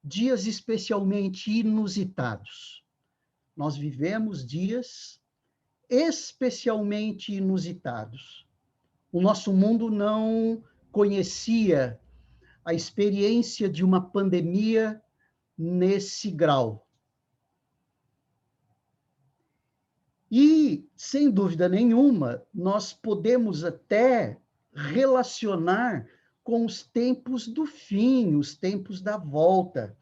dias especialmente inusitados. Nós vivemos dias especialmente inusitados. O nosso mundo não conhecia a experiência de uma pandemia nesse grau. E, sem dúvida nenhuma, nós podemos até relacionar com os tempos do fim, os tempos da volta,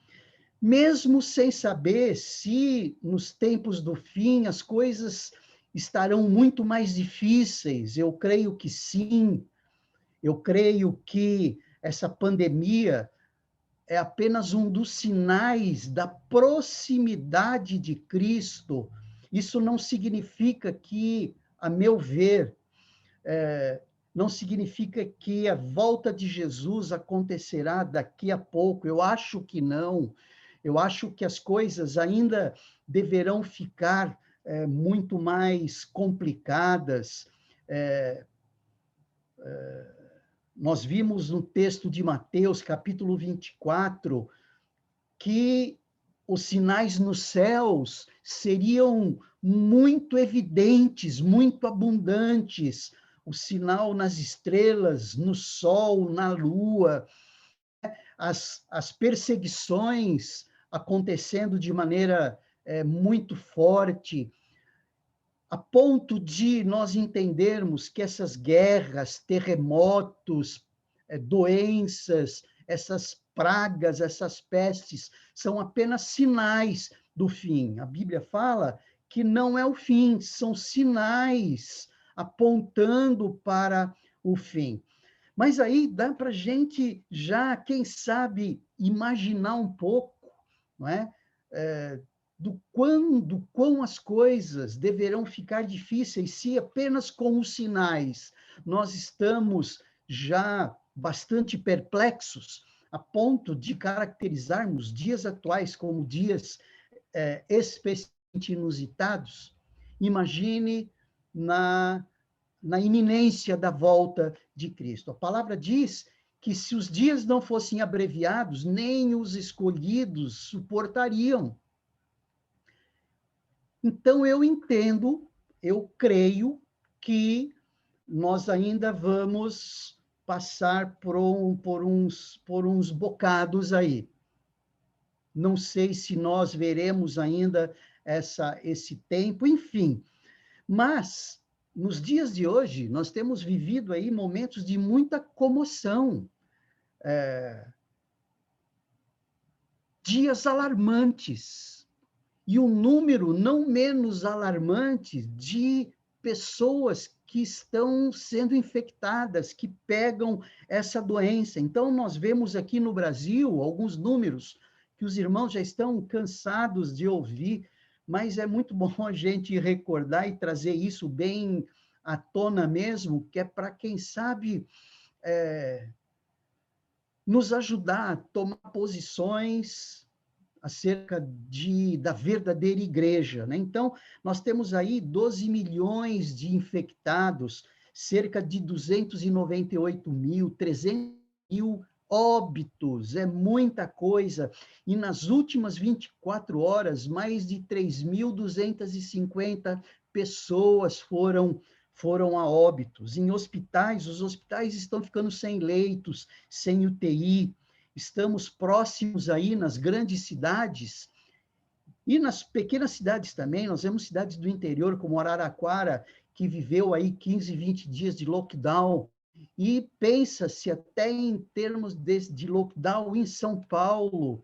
mesmo sem saber se nos tempos do fim as coisas estarão muito mais difíceis. Eu creio que sim. Eu creio que essa pandemia é apenas um dos sinais da proximidade de Cristo. Isso não significa que, a meu ver, não significa que a volta de Jesus acontecerá daqui a pouco. Eu acho que não. Eu acho que as coisas ainda deverão ficar muito mais complicadas. Nós vimos no texto de Mateus, capítulo 24, que os sinais nos céus seriam muito evidentes, muito abundantes. O sinal nas estrelas, no sol, na lua, as perseguições acontecendo de maneira muito forte, a ponto de nós entendermos que essas guerras, terremotos, doenças, essas pragas, essas pestes, são apenas sinais do fim. A Bíblia fala que não é o fim, são sinais apontando para o fim. Mas aí dá para a gente já, quem sabe, imaginar um pouco, não é? Do quão as coisas deverão ficar difíceis se apenas com os sinais nós estamos já bastante perplexos, a ponto de caracterizarmos dias atuais como dias especialmente inusitados. Imagine na iminência da volta de Cristo. A palavra diz que se os dias não fossem abreviados, nem os escolhidos suportariam. Então, eu entendo, eu creio que nós ainda vamos passar por uns bocados aí. Não sei se nós veremos ainda esse tempo, enfim. Mas, nos dias de hoje, nós temos vivido aí momentos de muita comoção, dias alarmantes, e um número não menos alarmante de pessoas que estão sendo infectadas, que pegam essa doença. Então, nós vemos aqui no Brasil alguns números que os irmãos já estão cansados de ouvir, mas é muito bom a gente recordar e trazer isso bem à tona mesmo, que é para quem sabe nos ajudar a tomar posições acerca da verdadeira igreja, né? Então, nós temos aí 12 milhões de infectados, cerca de 298 mil, 300 mil óbitos, é muita coisa. E nas últimas 24 horas, mais de 3.250 pessoas foram a óbitos. Em hospitais, os hospitais estão ficando sem leitos, sem UTI. Estamos próximos aí nas grandes cidades e nas pequenas cidades também. Nós vemos cidades do interior, como Araraquara, que viveu aí 15, 20 dias de lockdown, e pensa-se até em termos de lockdown em São Paulo.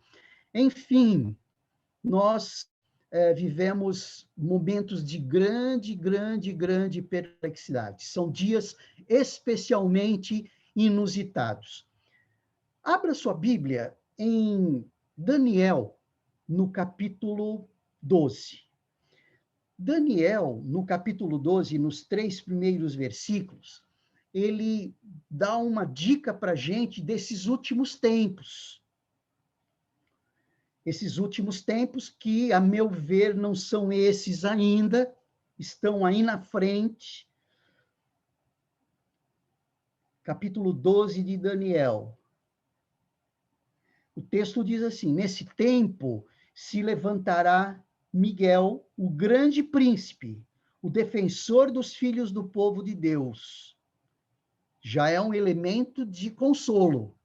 Enfim, nós vivemos momentos de grande perplexidade. São dias especialmente inusitados. Abra sua Bíblia em Daniel, no capítulo 12. Daniel, no capítulo 12, nos 3 primeiros versículos, ele dá uma dica para a gente desses últimos tempos. Esses últimos tempos que, a meu ver, não são esses ainda, estão aí na frente. Capítulo 12 de Daniel. O texto diz assim: nesse tempo se levantará Miguel, o grande príncipe, o defensor dos filhos do povo de Deus. Já é um elemento de consolo,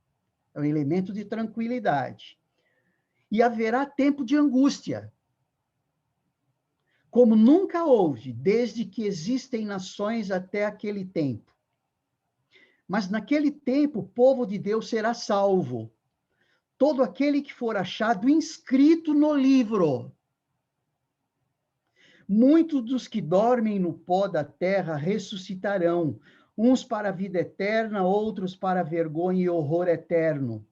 é um elemento de tranquilidade. E haverá tempo de angústia, como nunca houve, desde que existem nações até aquele tempo. Mas naquele tempo o povo de Deus será salvo. Todo aquele que for achado inscrito no livro. Muitos dos que dormem no pó da terra ressuscitarão, uns para a vida eterna, outros para a vergonha e horror eterno.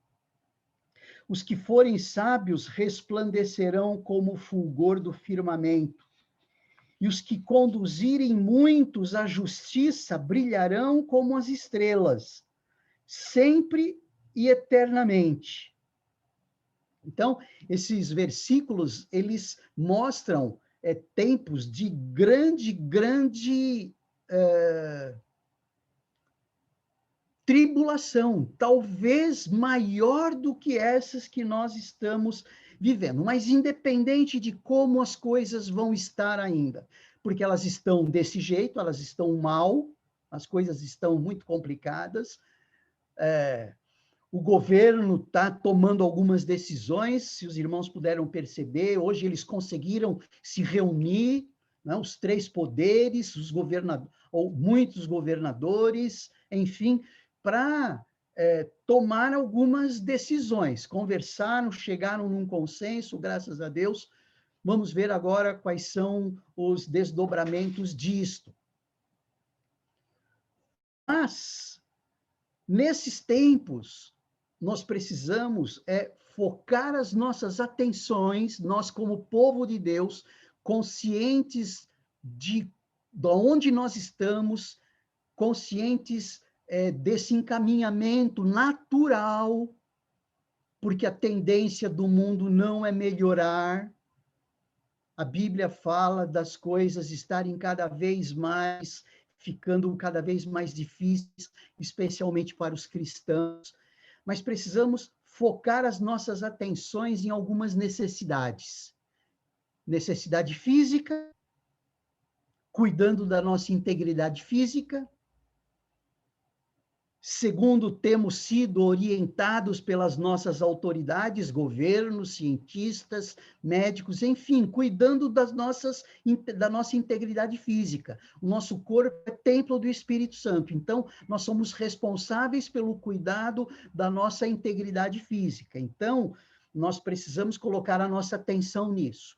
Os que forem sábios resplandecerão como o fulgor do firmamento, e os que conduzirem muitos à justiça brilharão como as estrelas, sempre e eternamente. Então, esses versículos, eles mostram tempos de grande tribulação, talvez maior do que essas que nós estamos vivendo, mas independente de como as coisas vão estar ainda, porque elas estão desse jeito, elas estão mal, as coisas estão muito complicadas, o governo está tomando algumas decisões, se os irmãos puderam perceber, hoje eles conseguiram se reunir, né, os três poderes, ou muitos governadores, enfim, para tomar algumas decisões. Conversaram, chegaram num consenso, graças a Deus. Vamos ver agora quais são os desdobramentos disto. Mas, nesses tempos, nós precisamos focar as nossas atenções, nós como povo de Deus, conscientes de onde nós estamos, conscientes desse encaminhamento natural, porque a tendência do mundo não é melhorar. A Bíblia fala das coisas estarem cada vez mais, ficando cada vez mais difíceis, especialmente para os cristãos. Mas precisamos focar as nossas atenções em algumas necessidades. Necessidade física, cuidando da nossa integridade física. Segundo, temos sido orientados pelas nossas autoridades, governos, cientistas, médicos, enfim, cuidando da nossa integridade física. O nosso corpo é templo do Espírito Santo, então nós somos responsáveis pelo cuidado da nossa integridade física. Então, nós precisamos colocar a nossa atenção nisso.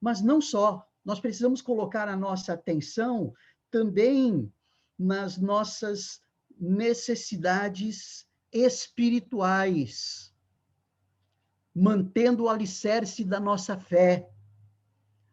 Mas não só, nós precisamos colocar a nossa atenção também nas nossas necessidades espirituais, mantendo o alicerce da nossa fé,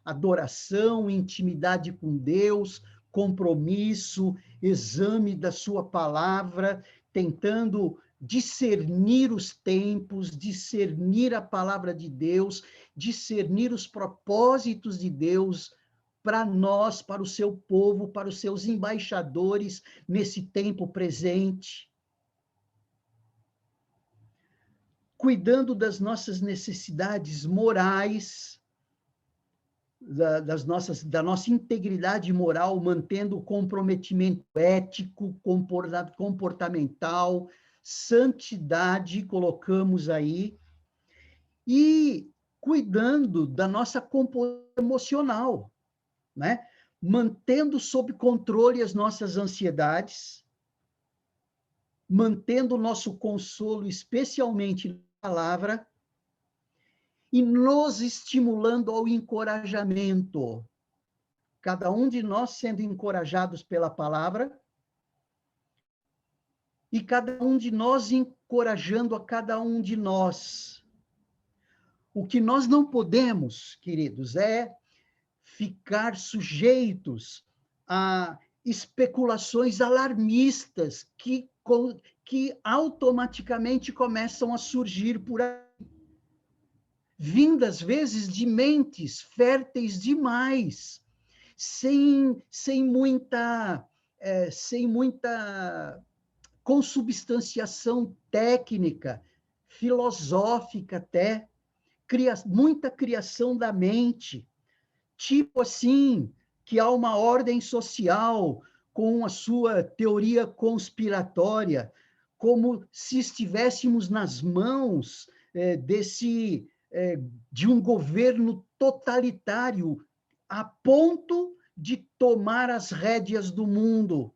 adoração, intimidade com Deus, compromisso, exame da sua palavra, tentando discernir os tempos, discernir a palavra de Deus, discernir os propósitos de Deus para nós, para o seu povo, para os seus embaixadores nesse tempo presente. Cuidando das nossas necessidades morais, da nossa integridade moral, mantendo o comprometimento ético, comportamental, santidade, colocamos aí, e cuidando da nossa composição emocional, né? Mantendo sob controle as nossas ansiedades, mantendo o nosso consolo, especialmente na palavra, e nos estimulando ao encorajamento. Cada um de nós sendo encorajados pela palavra, e cada um de nós encorajando a cada um de nós. O que nós não podemos, queridos, é ficar sujeitos a especulações alarmistas que automaticamente começam a surgir por aí, vindas, às vezes, de mentes férteis demais, sem muita consubstanciação técnica, filosófica até, muita criação da mente, tipo assim, que há uma ordem social com a sua teoria conspiratória, como se estivéssemos nas mãos de um governo totalitário, a ponto de tomar as rédeas do mundo.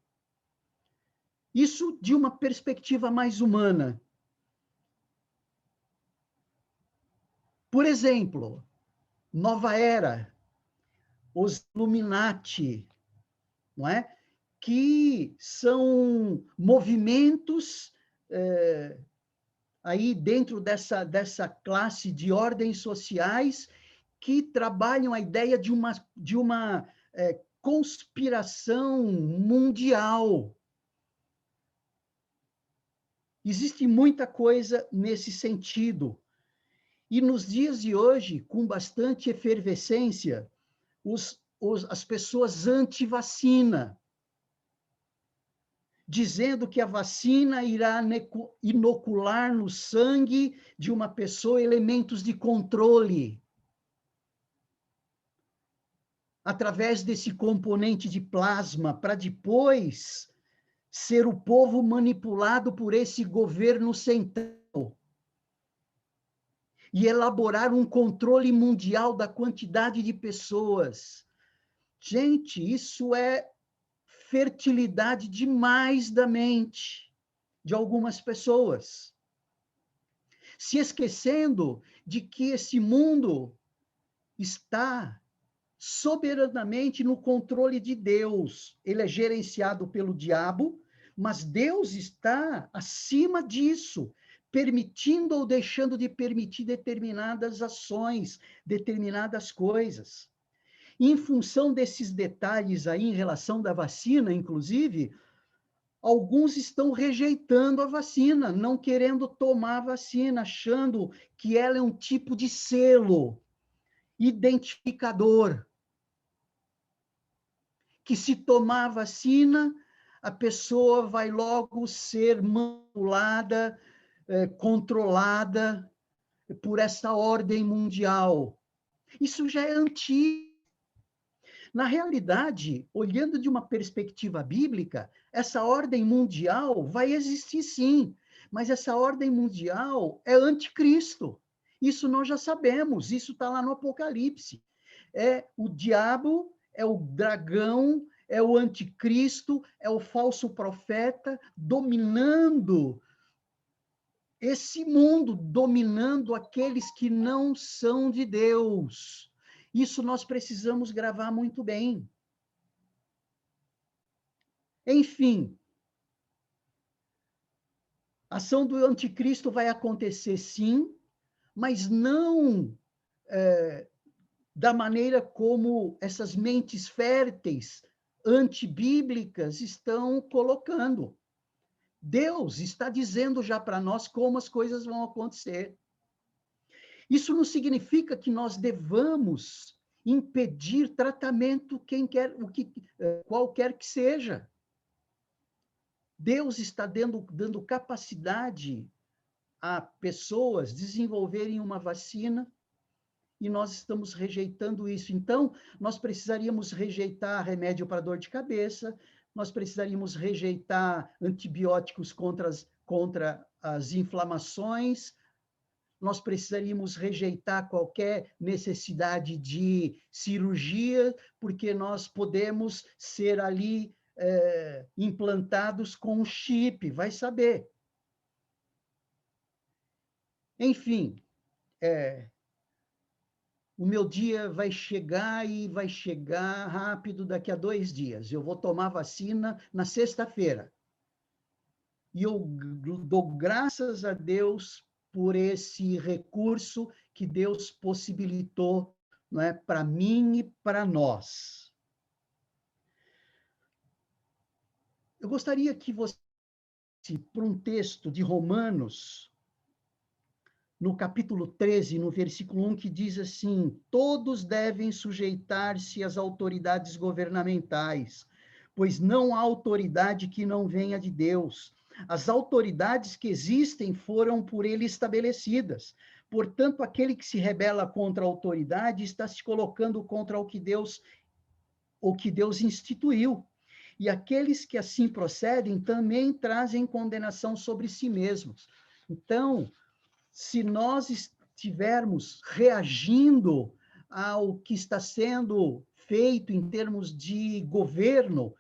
Isso de uma perspectiva mais humana. Por exemplo, Nova Era, os Illuminati, não é? Que são movimentos aí dentro dessa classe de ordens sociais que trabalham a ideia de uma conspiração mundial. Existe muita coisa nesse sentido. E nos dias de hoje, com bastante efervescência, as pessoas anti-vacina, dizendo que a vacina irá inocular no sangue de uma pessoa elementos de controle, através desse componente de plasma, para depois ser o povo manipulado por esse governo central e elaborar um controle mundial da quantidade de pessoas. Gente, isso é fertilidade demais da mente de algumas pessoas, se esquecendo de que esse mundo está soberanamente no controle de Deus. Ele é gerenciado pelo diabo, mas Deus está acima disso, permitindo ou deixando de permitir determinadas ações, determinadas coisas. Em função desses detalhes aí, em relação da vacina, inclusive, alguns estão rejeitando a vacina, não querendo tomar a vacina, achando que ela é um tipo de selo identificador, que se tomar a vacina, a pessoa vai logo ser manipulada, controlada por essa ordem mundial. Isso já é antigo. Na realidade, olhando de uma perspectiva bíblica, essa ordem mundial vai existir sim, mas essa ordem mundial é anticristo. Isso nós já sabemos, isso está lá no Apocalipse. É o diabo, é o dragão, é o anticristo, é o falso profeta dominando esse mundo, dominando aqueles que não são de Deus. Isso nós precisamos gravar muito bem. Enfim, a ação do anticristo vai acontecer sim, mas não da maneira como essas mentes férteis, antibíblicas, estão colocando. Deus está dizendo já para nós como as coisas vão acontecer. Isso não significa que nós devamos impedir tratamento qualquer que seja. Deus está dando capacidade a pessoas desenvolverem uma vacina e nós estamos rejeitando isso. Então, nós precisaríamos rejeitar remédio para dor de cabeça, nós precisaríamos rejeitar antibióticos contra as inflamações, nós precisaríamos rejeitar qualquer necessidade de cirurgia, porque nós podemos ser ali implantados com um chip, vai saber. Enfim, o meu dia vai chegar e vai chegar rápido daqui a 2 dias. Eu vou tomar vacina na sexta-feira. E eu dou graças a Deus por esse recurso que Deus possibilitou, não é, para mim e para nós. Eu gostaria que você, para um texto de Romanos, no capítulo 13, no versículo 1, que diz assim: todos devem sujeitar-se às autoridades governamentais, pois não há autoridade que não venha de Deus. As autoridades que existem foram por ele estabelecidas. Portanto, aquele que se rebela contra a autoridade está se colocando contra o que Deus instituiu. E aqueles que assim procedem também trazem condenação sobre si mesmos. Então, se nós estivermos reagindo ao que está sendo feito em termos de governo,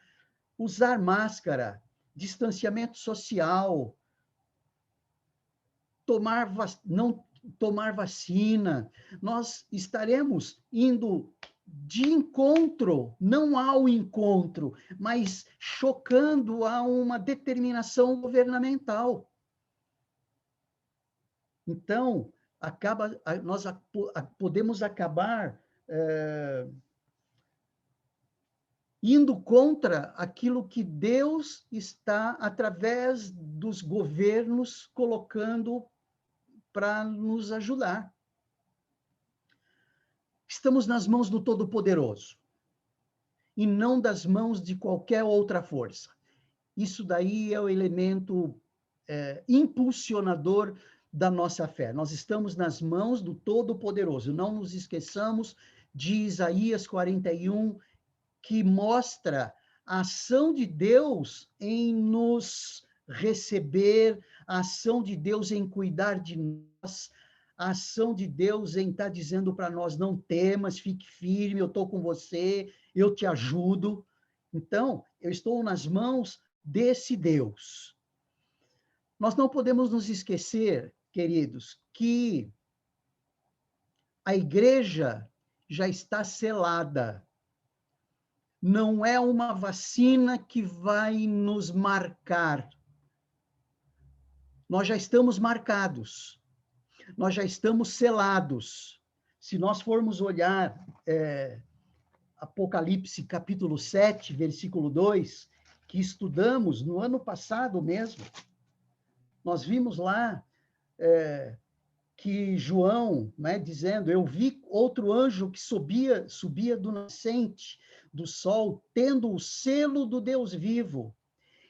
usar máscara, distanciamento social, não tomar vacina, nós estaremos indo de encontro, não ao encontro, mas chocando a uma determinação governamental. Então, nós podemos acabar indo contra aquilo que Deus está, através dos governos, colocando para nos ajudar. Estamos nas mãos do Todo-Poderoso e não das mãos de qualquer outra força. Isso daí é o elemento impulsionador da nossa fé. Nós estamos nas mãos do Todo-Poderoso. Não nos esqueçamos de Isaías 41, que mostra a ação de Deus em nos receber, a ação de Deus em cuidar de nós, a ação de Deus em estar dizendo para nós, não temas, fique firme, eu estou com você, eu te ajudo. Então, eu estou nas mãos desse Deus. Nós não podemos nos esquecer, queridos, que a igreja já está selada. Não é uma vacina que vai nos marcar. Nós já estamos marcados. Nós já estamos selados. Se nós formos olhar Apocalipse capítulo 7, versículo 2, que estudamos no ano passado mesmo, nós vimos lá que João, né, dizendo, eu vi outro anjo que subia do nascente do sol, tendo o selo do Deus vivo.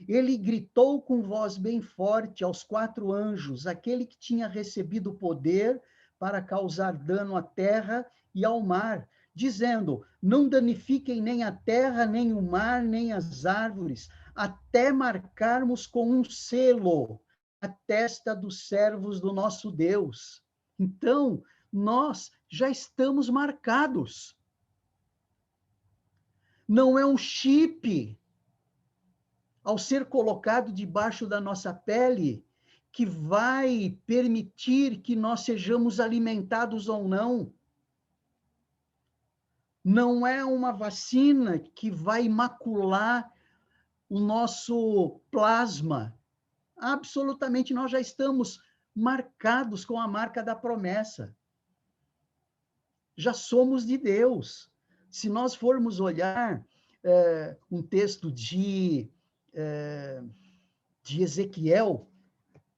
Ele gritou com voz bem forte aos 4 anjos, aquele que tinha recebido poder para causar dano à terra e ao mar, dizendo, não danifiquem nem a terra, nem o mar, nem as árvores, até marcarmos com um selo a testa dos servos do nosso Deus. Então, nós já estamos marcados. Não é um chip, ao ser colocado debaixo da nossa pele, que vai permitir que nós sejamos alimentados ou não. Não é uma vacina que vai macular o nosso plasma. Absolutamente, nós já estamos marcados com a marca da promessa. Já somos de Deus. Se nós formos olhar um texto de Ezequiel,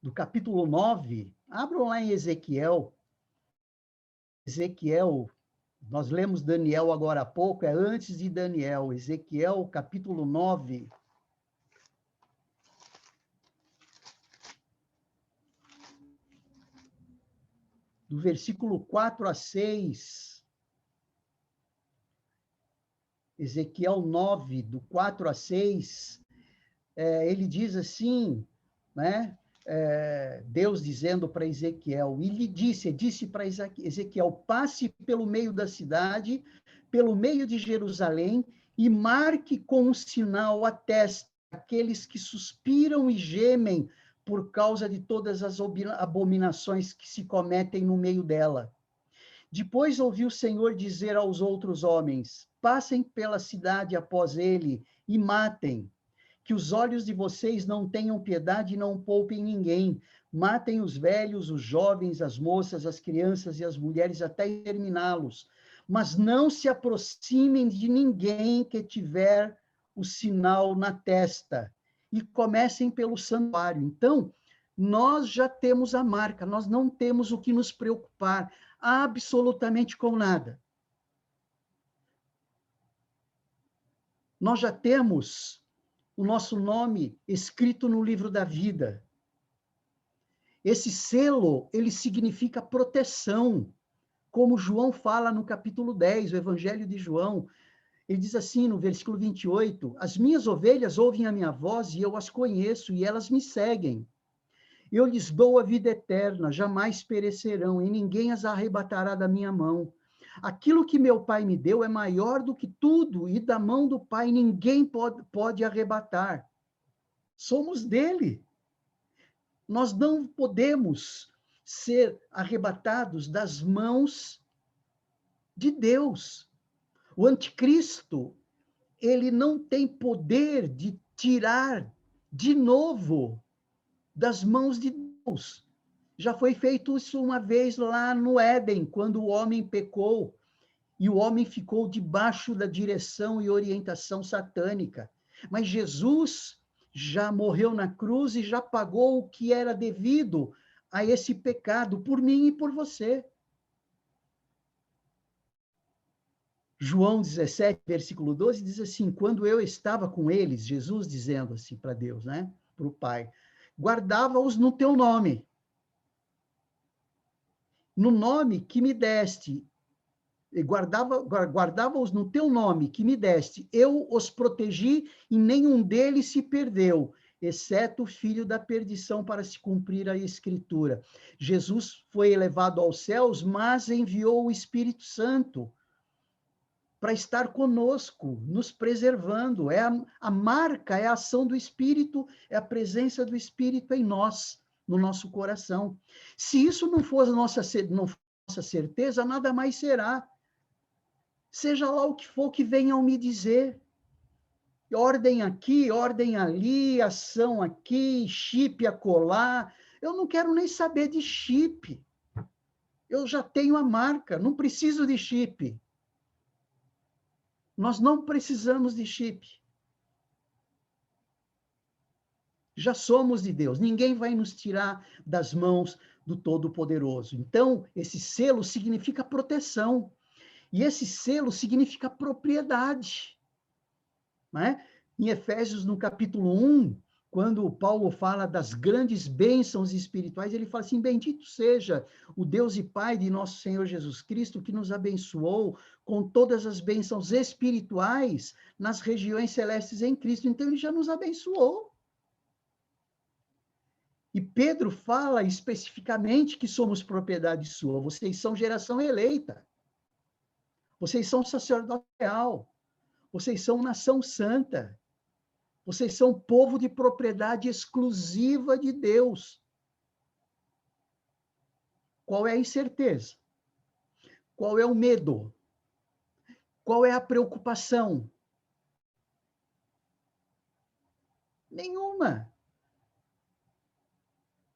do capítulo 9, abram lá em Ezequiel, nós lemos Daniel agora há pouco, é antes de Daniel, Ezequiel, capítulo 9, do versículo 4 a 6, Ezequiel 9, do 4 a 6, ele diz assim, né? Deus dizendo para Ezequiel, e lhe disse para Ezequiel, passe pelo meio da cidade, pelo meio de Jerusalém, e marque com um sinal a testa aqueles que suspiram e gemem por causa de todas as abominações que se cometem no meio dela. Depois ouviu o Senhor dizer aos outros homens, passem pela cidade após ele e matem, que os olhos de vocês não tenham piedade e não poupem ninguém. Matem os velhos, os jovens, as moças, as crianças e as mulheres até exterminá-los. Mas não se aproximem de ninguém que tiver o sinal na testa. E comecem pelo santuário. Então, nós já temos a marca, nós não temos o que nos preocupar absolutamente com nada. Nós já temos o nosso nome escrito no livro da vida. Esse selo, ele significa proteção, como João fala no capítulo 10, o Evangelho de João. Ele diz assim, no versículo 28, as minhas ovelhas ouvem a minha voz e eu as conheço e elas me seguem. Eu lhes dou a vida eterna, jamais perecerão e ninguém as arrebatará da minha mão. Aquilo que meu Pai me deu é maior do que tudo e da mão do Pai ninguém pode arrebatar. Somos dele. Nós não podemos ser arrebatados das mãos de Deus. O anticristo, ele não tem poder de tirar de novo das mãos de Deus. Já foi feito isso uma vez lá no Éden, quando o homem pecou e o homem ficou debaixo da direção e orientação satânica. Mas Jesus já morreu na cruz e já pagou o que era devido a esse pecado por mim e por você. João 17, versículo 12, diz assim, quando eu estava com eles, Jesus dizendo assim para Deus, né, para o Pai, guardava-os no teu nome, no nome que me deste, guardava-os no teu nome que me deste, eu os protegi e nenhum deles se perdeu, exceto o filho da perdição para se cumprir a escritura. Jesus foi elevado aos céus, mas enviou o Espírito Santo para estar conosco, nos preservando. A marca, é a ação do Espírito, é a presença do Espírito em nós, no nosso coração. Se isso não for nossa certeza, nada mais será. Seja lá o que for que venham me dizer. Ordem aqui, ordem ali, ação aqui, chip acolá. Eu não quero nem saber de chip. Eu já tenho a marca, não preciso de chip. Nós não precisamos de chip. Já somos de Deus. Ninguém vai nos tirar das mãos do Todo-Poderoso. Então, esse selo significa proteção. E esse selo significa propriedade. Né? Em Efésios, no capítulo 1, quando Paulo fala das grandes bênçãos espirituais, ele fala assim, bendito seja o Deus e Pai de nosso Senhor Jesus Cristo, que nos abençoou com todas as bênçãos espirituais nas regiões celestes em Cristo. Então, ele já nos abençoou. E Pedro fala especificamente que somos propriedade sua. Vocês são geração eleita. Vocês são sacerdote real. Vocês são nação santa. Vocês são povo de propriedade exclusiva de Deus. Qual é a incerteza? Qual é o medo? Qual é a preocupação? Nenhuma.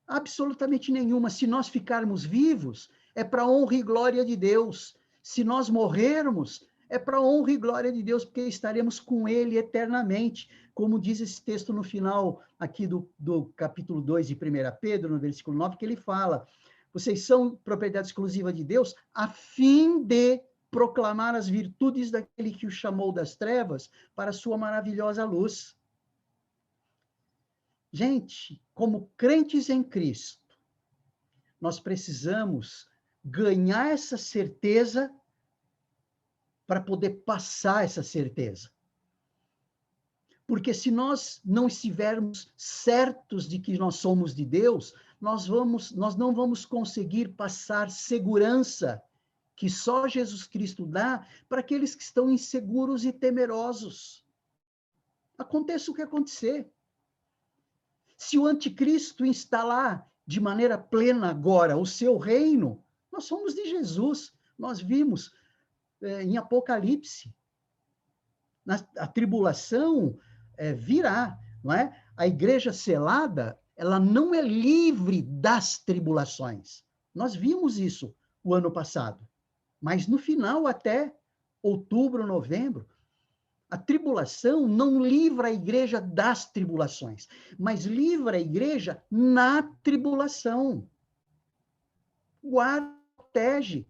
Absolutamente nenhuma. Se nós ficarmos vivos, é para honra e glória de Deus. Se nós morrermos, é para honra e glória de Deus, porque estaremos com Ele eternamente. Como diz esse texto no final aqui do capítulo 2 de 1 Pedro, no versículo 9, que ele fala, vocês são propriedade exclusiva de Deus, a fim de proclamar as virtudes daquele que o chamou das trevas para a sua maravilhosa luz. Gente, como crentes em Cristo, nós precisamos ganhar essa certeza para poder passar essa certeza. Porque se nós não estivermos certos de que nós somos de Deus, nós não vamos conseguir passar segurança que só Jesus Cristo dá para aqueles que estão inseguros e temerosos. Aconteça o que acontecer. Se o anticristo instalar de maneira plena agora o seu reino, nós somos de Jesus. Nós vimos em Apocalipse. A tribulação virá, não é? A igreja selada, ela não é livre das tribulações. Nós vimos isso o ano passado. Mas no final, até outubro, novembro, a tribulação não livra a igreja das tribulações, mas livra a igreja na tribulação. Guarda, protege.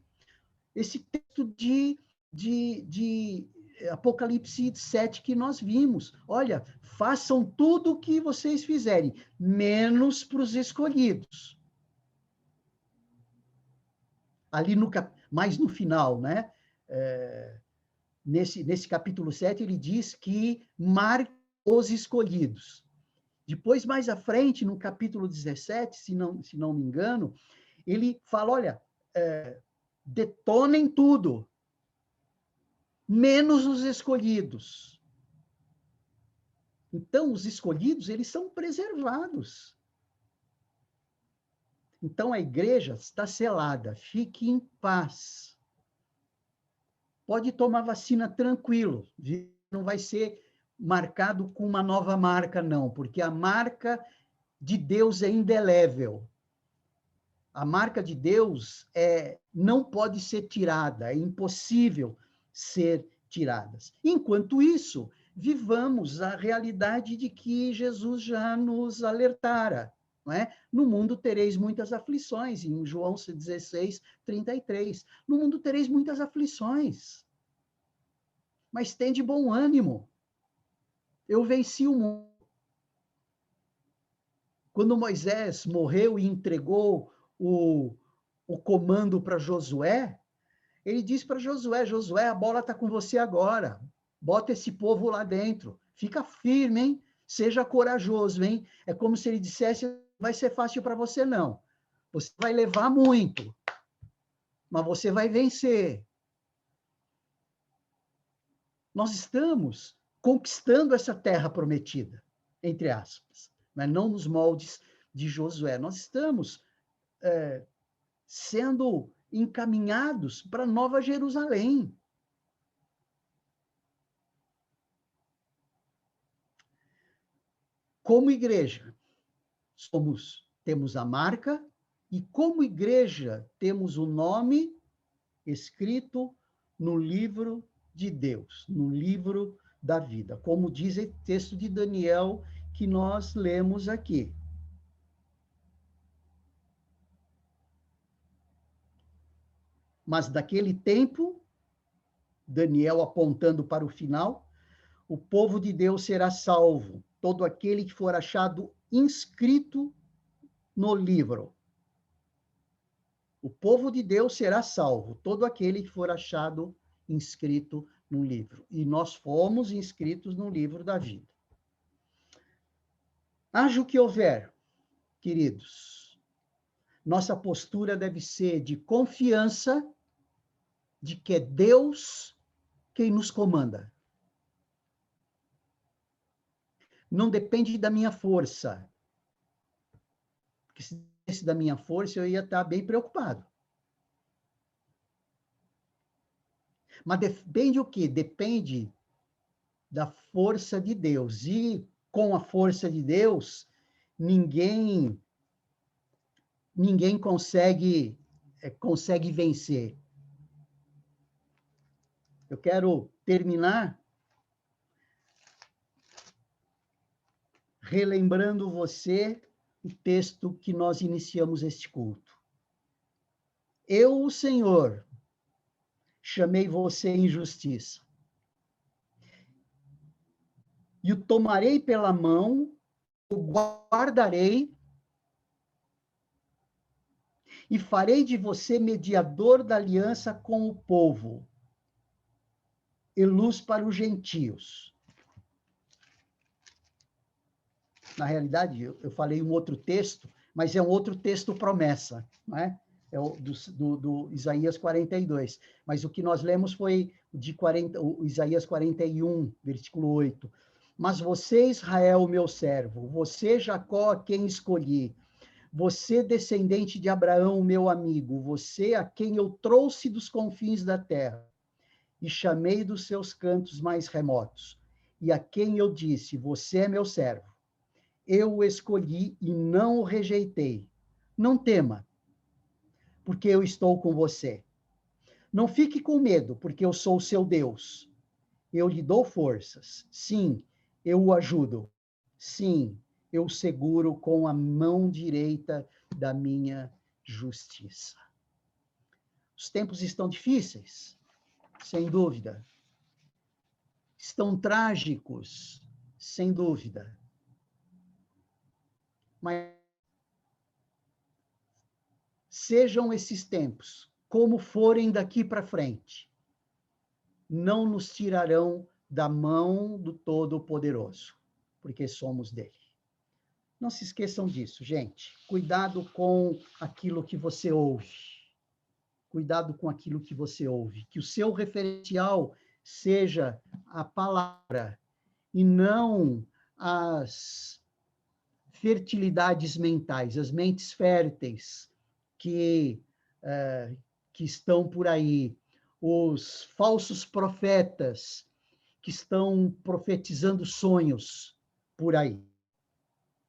Esse texto de Apocalipse 7 que nós vimos. Olha, façam tudo o que vocês fizerem, menos para os escolhidos. Ali mais no final, né? Nesse capítulo 7, ele diz que marque os escolhidos. Depois, mais à frente, no capítulo 17, se não me engano, ele fala, olha, detonem tudo, menos os escolhidos. Então, os escolhidos, eles são preservados. Então, a igreja está selada, fique em paz. Pode tomar vacina tranquilo, não vai ser marcado com uma nova marca, não, porque a marca de Deus é indelével. A marca de Deus não pode ser tirada, é impossível ser tirada. Enquanto isso, vivamos a realidade de que Jesus já nos alertara. Não é? No mundo tereis muitas aflições, em João 16, 33. No mundo tereis muitas aflições, mas tende bom ânimo. Eu venci o mundo. Quando Moisés morreu e entregou o comando para Josué, ele disse para Josué, Josué, a bola está com você agora. Bota esse povo lá dentro. Fica firme, hein? Seja corajoso, hein? É como se ele dissesse, vai ser fácil para você, não. Você vai levar muito, mas você vai vencer. Nós estamos conquistando essa terra prometida, entre aspas, mas não nos moldes de Josué. Nós estamos sendo encaminhados para Nova Jerusalém. Como igreja, temos a marca, e como igreja, temos o nome escrito no livro de Deus, no livro da vida, como diz o texto de Daniel que nós lemos aqui. Mas daquele tempo, Daniel apontando para o final, o povo de Deus será salvo, todo aquele que for achado inscrito no livro. O povo de Deus será salvo, todo aquele que for achado inscrito no livro. E nós fomos inscritos no livro da vida. Haja o que houver, queridos, nossa postura deve ser de confiança de que é Deus quem nos comanda. Não depende da minha força. Porque se dependesse da minha força, eu ia estar bem preocupado. Mas depende o quê? Depende da força de Deus. E com a força de Deus, ninguém consegue vencer. Eu quero terminar relembrando você o texto que nós iniciamos este culto. Eu, o Senhor, chamei você em justiça, e o tomarei pela mão, o guardarei, e farei de você mediador da aliança com o povo, e luz para os gentios. Na realidade, eu falei um outro texto, mas é um outro texto promessa, não é? É o do Isaías 42. Mas o que nós lemos foi o Isaías 41, versículo 8. Mas você, Israel, meu servo, você, Jacó, a quem escolhi, você, descendente de Abraão, meu amigo, você a quem eu trouxe dos confins da terra e chamei dos seus cantos mais remotos, e a quem eu disse, você é meu servo, eu o escolhi e não o rejeitei. Não tema, porque eu estou com você. Não fique com medo, porque eu sou o seu Deus. Eu lhe dou forças. Sim, eu o ajudo. Sim, eu o seguro com a mão direita da minha justiça. Os tempos estão difíceis, sem dúvida. estão trágicos, sem dúvida. Mas sejam esses tempos, como forem daqui para frente, não nos tirarão da mão do Todo-Poderoso, porque somos dele. Não se esqueçam disso, gente. Cuidado com aquilo que você ouve. Cuidado com aquilo que você ouve. Que o seu referencial seja a palavra e não as fertilidades mentais, as mentes férteis que, que estão por aí, os falsos profetas que estão profetizando sonhos por aí.